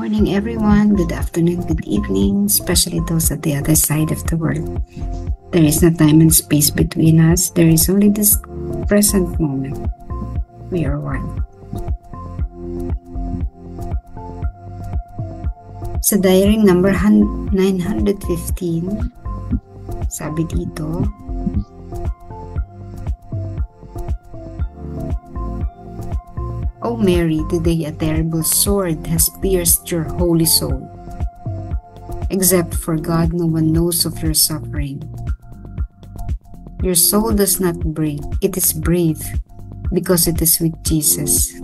morning, everyone. Good afternoon, good evening, especially those at the other side of the world. There is no time and space between us. There is only this present moment. We are one. Sa diary number 915, sabi dito, O Mary, today a terrible sword has pierced your holy soul. Except for God, no one knows of your suffering. Your soul does not break, it is brave, because it is with Jesus.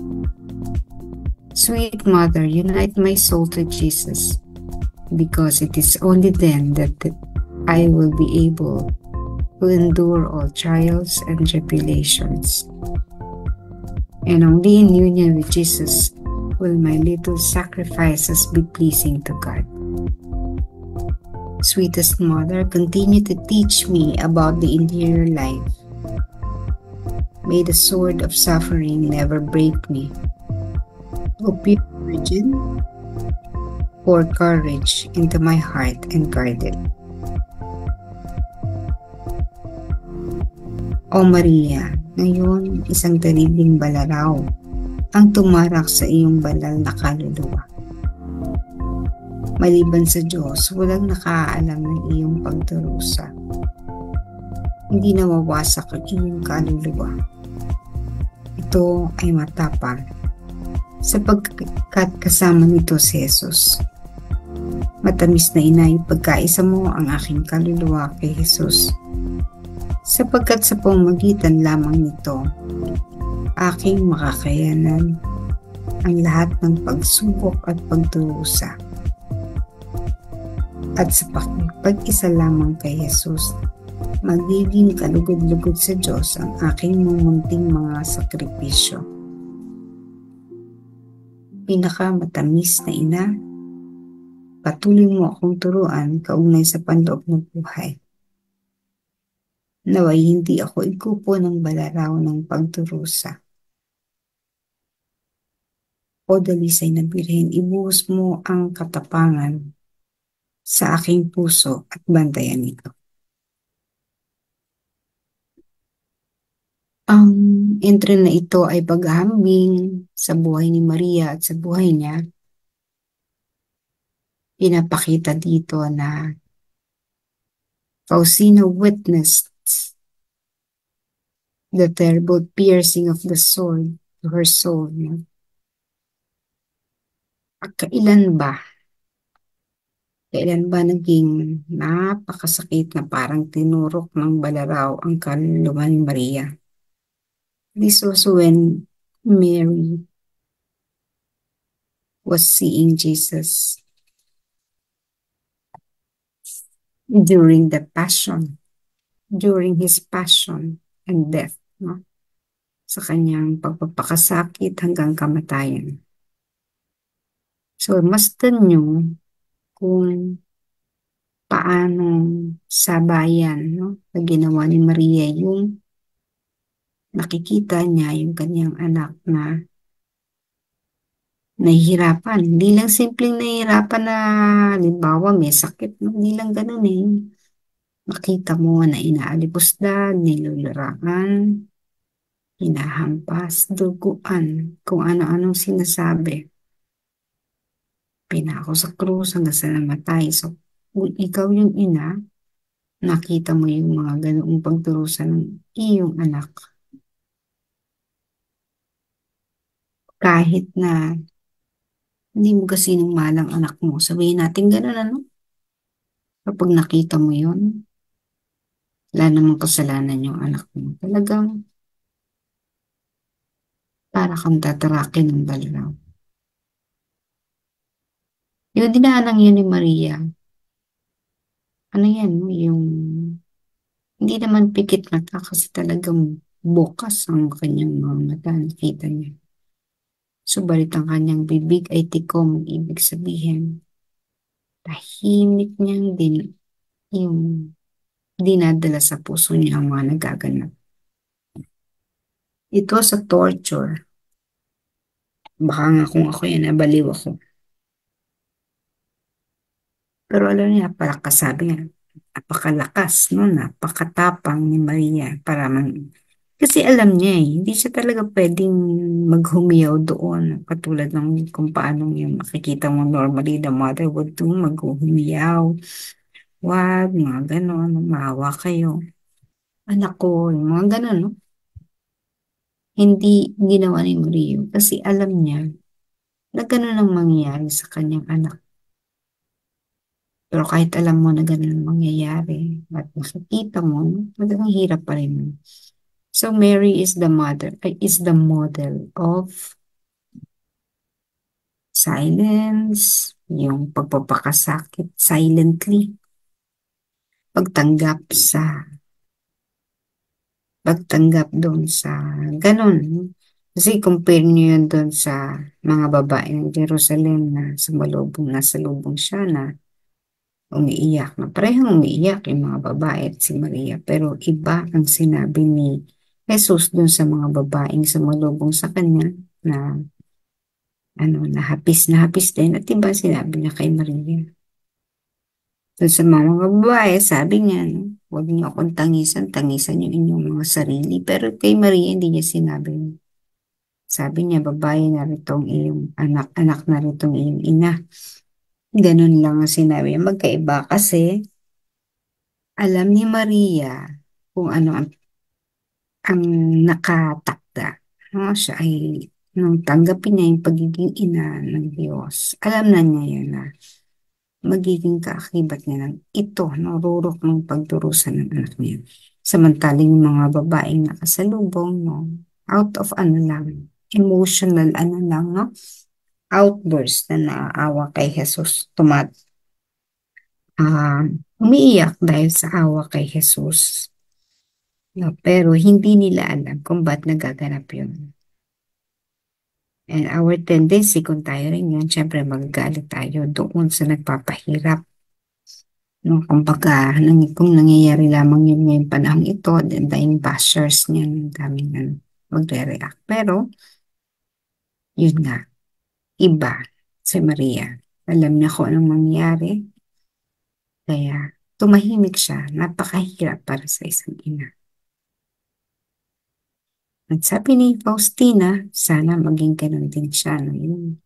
Sweet Mother, unite my soul to Jesus, because it is only then that I will be able to endure all trials and tribulations. And only in union with Jesus will my little sacrifices be pleasing to God. Sweetest Mother, continue to teach me about the interior life. May the sword of suffering never break me. O pure Virgin, pour courage into my heart and guard it. O Maria, ngayon isang taribing balaraw ang tumarak sa iyong banal na kaluluwa. Maliban sa Diyos, walang nakaalam ng iyong pagdurusa. Hindi nawawasak ang iyong kaluluwa. Ito ay matapang, sapagkat kasama nito si Jesus. Matamis na Ina, ipagkaisa mo ang aking kaluluwa kay Jesus, sapagkat sa pamamagitan lamang nito, aking makakayanan ang lahat ng pagsubok at pagdurusa. At sa pag-isa lamang kay Jesus, magiging kalugod-lugod sa Diyos ang aking mumunting mga sakripisyo. Pinakamatamis na Ina, patuloy mo akong turuan kaugnay sa panloob ng buhay. Naway hindi ako ikupo ng balaraw ng pagdurusa. O dalisay na Birhen, ibuhos mo ang katapangan sa aking puso at bantayan ito. Ang entry na ito ay paghahambing sa buhay ni Maria at sa buhay niya. Pinapakita dito na Faustina witnessed the terrible piercing of the sword to her soul. Kailan ba naging napakasakit na parang tinurok ng balaraw ang kaluluwa ni Maria? This was when Mary was seeing Jesus during his passion and death, no? Sa kanyang pagpapakasakit hanggang kamatayan. So, masdan nyo kung paano sabayan, no, na ginawa ni Maria yung nakikita niya yung kanyang anak na nahihirapan. Hindi lang simpleng nahihirapan na halimbawa may sakit, no? Hindi lang ganun eh. Nakita mo na inaalipusdan, nilularangan, hinahampas, duguan, kung ano-anong sinasabi. Pinako sa krus hanggang sa namatay. So, kung ikaw yung ina, nakita mo yung mga ganoong pagdurusa ng iyong anak. Kahit na hindi mo kasi nung malang anak mo, sabihin natin gano'n, ano? Kapag nakita mo yun, wala namang kasalanan yung anak mo. Talagang para kang tatarakin ng balaraw. Yung dinanang yun ni Maria, ano yan, yung hindi naman pikit mata kasi talagang bukas ang kanyang mga mata, nakita niya. Subalit ang kanyang bibig ay tikom, ibig sabihin, tahimik niyang din yung dinadala sa puso niya ang mga nagaganap. Ito sa torture. Baka nga kung ako yan, nabaliw ako. Pero alam niya, palakas, sabi nga, napakalakas, no? Napakatapang ni Maria para kasi alam niya hindi siya talaga pwedeng maghumiyaw doon. Katulad ng kung paano yung makikita mo normally the mother would do, maghumiyaw. Wag, mga ganon, maawa kayo. Anak ko, yung mga ganon, no? Hindi ginawa ni Maria kasi alam niya na ganon ang mangyayari sa kanyang anak. Pero kahit alam mo na ganun ang mangyayari at nakikita mo, no, talagang hirap pa rin. So Mary is the mother, is the model of silence, yung pagpapakasakit silently, pagtanggap sa, pagtanggap doon sa ganun. Kasi compare nyo yun doon sa mga babae ng Jerusalem na sumalubong, nasa lubong siya na umiiyak na parehong umiiyak yung mga babae at si Maria pero iba ang sinabi ni Jesus dun sa mga babaeng sumalubong sa kanya na na hapis din at iba sinabi niya kay Maria. Dun sa mga babae, sabi niya, no, huwag niyo akong tangisan, tangisan niyo inyong mga sarili. Pero kay Maria, hindi niya sinabi. Sabi niya, babae na ritong iyong anak, anak na ritong iyong ina. Ganun lang ang sinabi niya. Magkaiba kasi alam ni Maria kung ano ang nakatakda. No? Siya ay, nung tanggapin niya yung pagiging ina ng Diyos, alam na niya yun na magiging kaakibat niya ng ito, no? Rurok ng pagdurusa ng anak niya. Samantaling yung mga babaeng nakasalubong, no? Out of ano lang, emotional ano lang, no? Outburst na naaawa kay Jesus. Umiiyak dahil sa awa kay Jesus. No, pero hindi nila alam kung ba't nagaganap yun. And our tendency, kung tayo rin yun, syempre magagalit tayo doon sa nagpapahirap. No, kumbaga, kung nangyayari lamang yun ngayong panahon ito, then dahil bashers niyan, daming magre-react. Pero, yun nga, iba si Maria. Alam niya kung anong mangyayari, kaya tumahimik siya, napakahirap para sa isang ina. At sabi ni Faustina, sana maging ganun din siya, no? Yung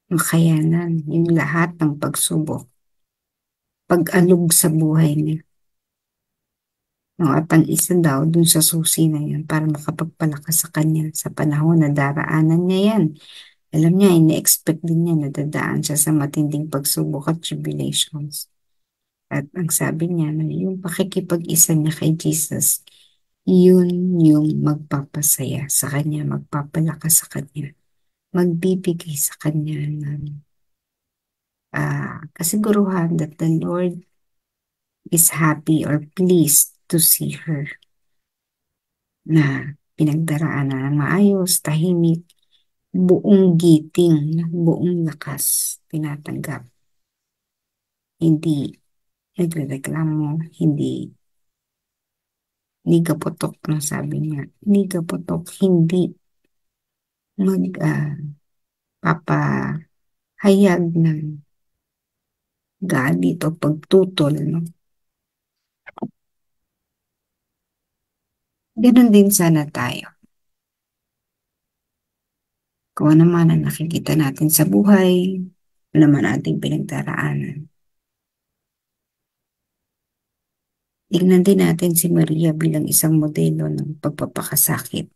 makayanan, yung lahat ng pagsubok, pag-alog sa buhay niya. No, at ang isa daw dun sa susi na yan para makapagpalakas sa kanya sa panahon na daraanan niya yan. Alam niya, ine-expect din niya na dadaan siya sa matinding pagsubok at tribulations. At ang sabi niya na yung pakikipag-isa niya kay Jesus, yun yung magpapasaya sa kanya, magpapalakas sa kanya, magbibigay sa kanya ng kasiguruhan that the Lord is happy or pleased to see her na pinagdaraanan ng maayos, tahimik, buong giting, buong lakas, tinatanggap. Hindi nagrereklamo, hindi kaputok na sabi niya, hindi kaputok, hindi papahayag ng galit o pagtutol, no? Ganon din sana tayo. Kung ano man ang nakikita natin sa buhay, ano naman ating pinagdaraanan. Tingnan din natin si Maria bilang isang modelo ng pagpapakasakit.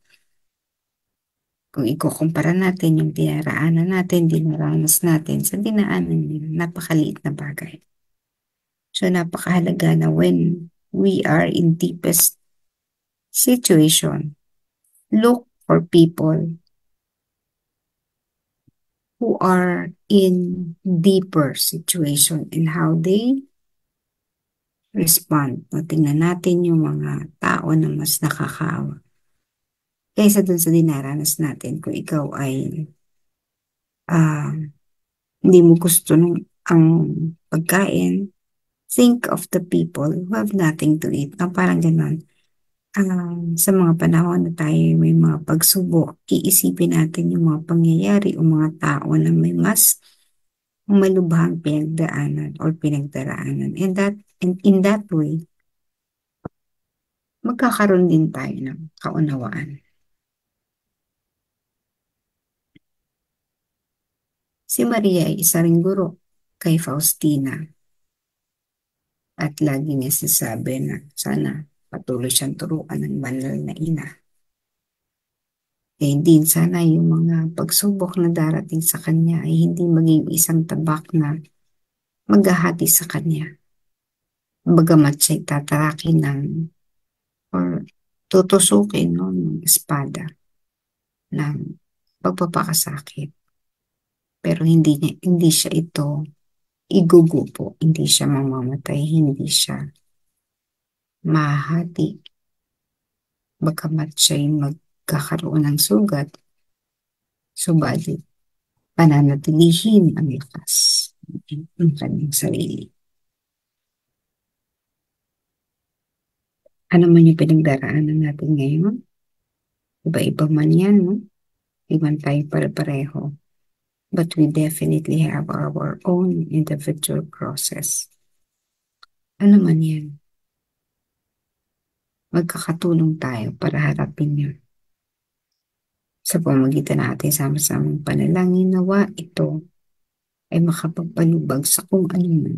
Kung ikukumpara natin yung dinaraanan natin, dinaranas natin sa dinaanan niya, napakaliit na bagay. So napakahalaga na when we are in deepest situation, look for people who are in deeper situation and how they respond. O, tingnan natin yung mga tao na mas nakakaawa. Kaysa dun sa dinaranas natin, kung ikaw ay ah, hindi mo gusto nung ang pagkain, think of the people who have nothing to eat. No, parang ganon. Sa mga panahon na tayo may mga pagsubok, iisipin natin yung mga pangyayari o mga tao na may mas malubhang pinagdaanan or pinagdaraanan. And in that way, magkakaroon din tayo ng kaunawaan. Si Maria ay isa ring guro kay Faustina at lagi niya sinasabi na sana patuloy siyang turuan ng banal na ina. Eh din sana yung mga pagsubok na darating sa kanya ay hindi maging isang tabak na maghahati sa kanya. Bagamat siya'y tatarakin ng or tutusukin no, ng espada ng pagpapakasakit. Pero hindi siya ito igugupo, hindi siya mamamatay, hindi siya mahati. Bagamat siya'y magkakaroon ng sugat, subalit pananatilihin ang lakas ng kanyang sarili. Ano man yung pinagdaraanan natin ngayon, iba-iba man yan, no? Di man tayo pare-pareho. But we definitely have our own individual process. Ano man yan, magkakatulong tayo para harapin yun. Sa pamamagitan natin sama-samang panalangin, nawa ito ay makapagpalubag sa kung ano man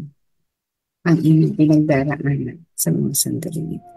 ang inyong pinagdaraanan sa mga sandali.